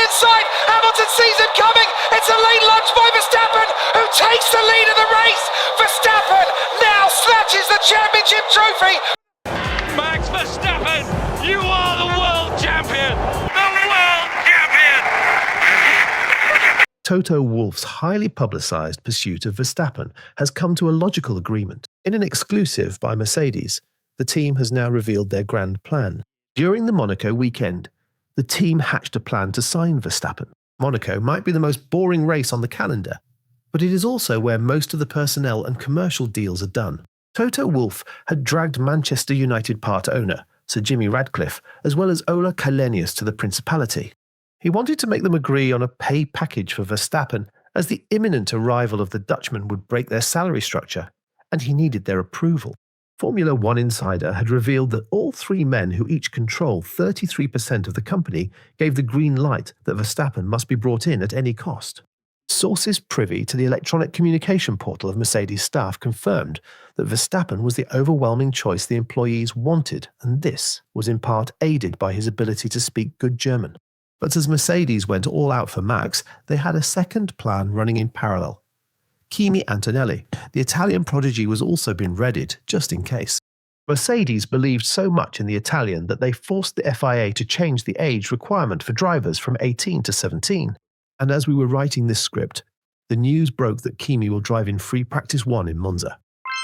inside. Hamilton sees him coming. It's a late lunge by Verstappen, who takes the lead of the race. Verstappen now snatches the championship trophy. Max Verstappen, you are the world champion. The world champion. Toto Wolff's highly publicised pursuit of Verstappen has come to a logical agreement. In an exclusive by Mercedes, the team has now revealed their grand plan. During the Monaco weekend, the team hatched a plan to sign Verstappen. Monaco might be the most boring race on the calendar, but it is also where most of the personnel and commercial deals are done. Toto Wolff had dragged Manchester United part owner, Sir Jimmy Radcliffe, as well as Ola Källenius to the Principality. He wanted to make them agree on a pay package for Verstappen, as the imminent arrival of the Dutchman would break their salary structure, and he needed their approval. Formula One Insider had revealed that all three men, who each control 33% of the company, gave the green light that Verstappen must be brought in at any cost. Sources privy to the electronic communication portal of Mercedes staff confirmed that Verstappen was the overwhelming choice the employees wanted, and this was in part aided by his ability to speak good German. But as Mercedes went all out for Max, they had a second plan running in parallel. Kimi Antonelli, the Italian prodigy, was also been readied, just in case. Mercedes believed so much in the Italian that they forced the FIA to change the age requirement for drivers from 18 to 17. And as we were writing this script, the news broke that Kimi will drive in Free Practice 1 in Monza.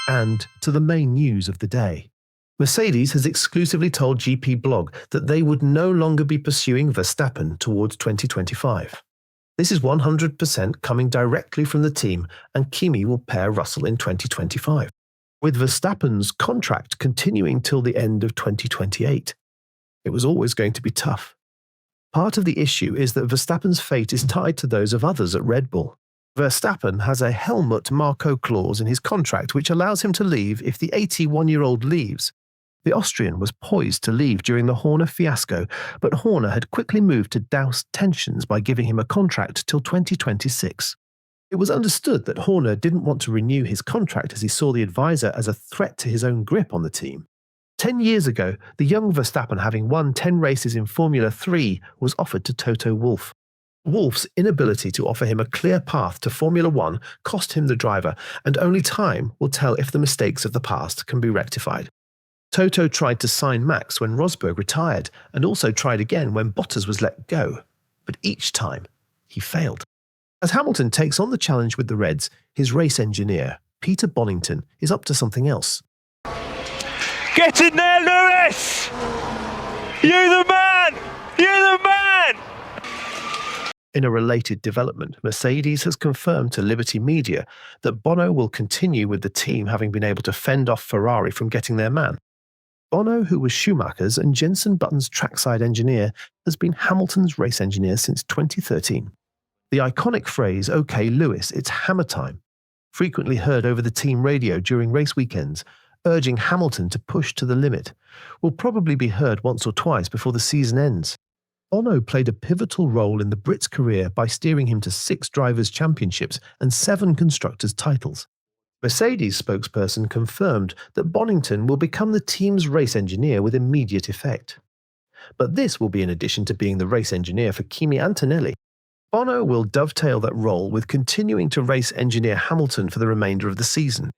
And to the main news of the day. Mercedes has exclusively told GP Blog that they would no longer be pursuing Verstappen towards 2025. This is 100% coming directly from the team, and Kimi will pair Russell in 2025, with Verstappen's contract continuing till the end of 2028. It was always going to be tough. Part of the issue is that Verstappen's fate is tied to those of others at Red Bull. Verstappen has a Helmut Marko clause in his contract which allows him to leave if the 81-year-old leaves. The Austrian was poised to leave during the Horner fiasco, but Horner had quickly moved to douse tensions by giving him a contract till 2026. It was understood that Horner didn't want to renew his contract as he saw the advisor as a threat to his own grip on the team. 10 years ago, the young Verstappen, having won 10 races in Formula 3, was offered to Toto Wolff. Wolff's inability to offer him a clear path to Formula 1 cost him the driver, and only time will tell if the mistakes of the past can be rectified. Toto tried to sign Max when Rosberg retired, and also tried again when Bottas was let go, but each time he failed. As Hamilton takes on the challenge with the Reds, his race engineer, Peter Bonington, is up to something else. Get in there, Lewis! You're the man! You're the man! In a related development, Mercedes has confirmed to Liberty Media that Bono will continue with the team, having been able to fend off Ferrari from getting their man. Bono, who was Schumacher's and Jenson Button's trackside engineer, has been Hamilton's race engineer since 2013. The iconic phrase, "OK Lewis, it's hammer time," frequently heard over the team radio during race weekends, urging Hamilton to push to the limit, will probably be heard once or twice before the season ends. Bono played a pivotal role in the Brit's career by steering him to 6 drivers' championships and 7 constructors' titles. Mercedes spokesperson confirmed that Bonington will become the team's race engineer with immediate effect. But this will be in addition to being the race engineer for Kimi Antonelli. Bono will dovetail that role with continuing to race engineer Hamilton for the remainder of the season.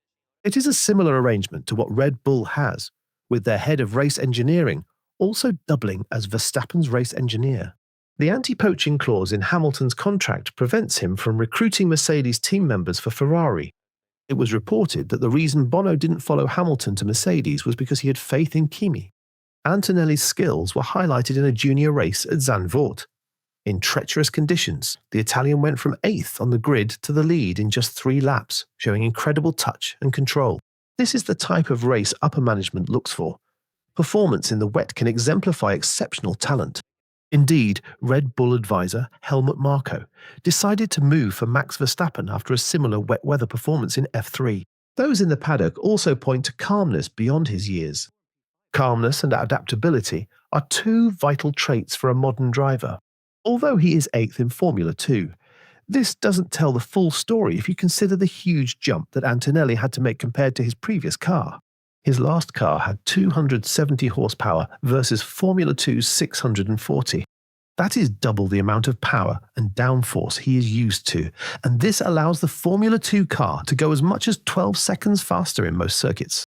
It is a similar arrangement to what Red Bull has, with their head of race engineering also doubling as Verstappen's race engineer. The anti-poaching clause in Hamilton's contract prevents him from recruiting Mercedes team members for Ferrari. It was reported that the reason Bono didn't follow Hamilton to Mercedes was because he had faith in Kimi. Antonelli's skills were highlighted in a junior race at Zandvoort. In treacherous conditions, the Italian went from 8th on the grid to the lead in just 3 laps, showing incredible touch and control. This is the type of race upper management looks for. Performance in the wet can exemplify exceptional talent. Indeed, Red Bull advisor Helmut Marko decided to move for Max Verstappen after a similar wet weather performance in F3. Those in the paddock also point to calmness beyond his years. Calmness and adaptability are 2 vital traits for a modern driver. Although he is 8th in Formula 2, this doesn't tell the full story if you consider the huge jump that Antonelli had to make compared to his previous car. His last car had 270 horsepower versus Formula 2's 640. That is double the amount of power and downforce he is used to, and this allows the Formula 2 car to go as much as 12 seconds faster in most circuits.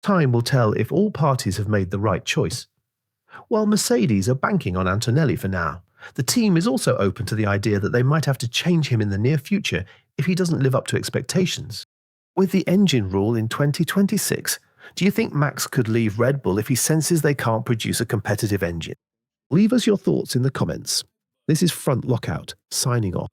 Time will tell if all parties have made the right choice. While Mercedes are banking on Antonelli for now, the team is also open to the idea that they might have to change him in the near future if he doesn't live up to expectations. With the engine rule in 2026, do you think Max could leave Red Bull if he senses they can't produce a competitive engine? Leave us your thoughts in the comments. This is Front Lockout, signing off.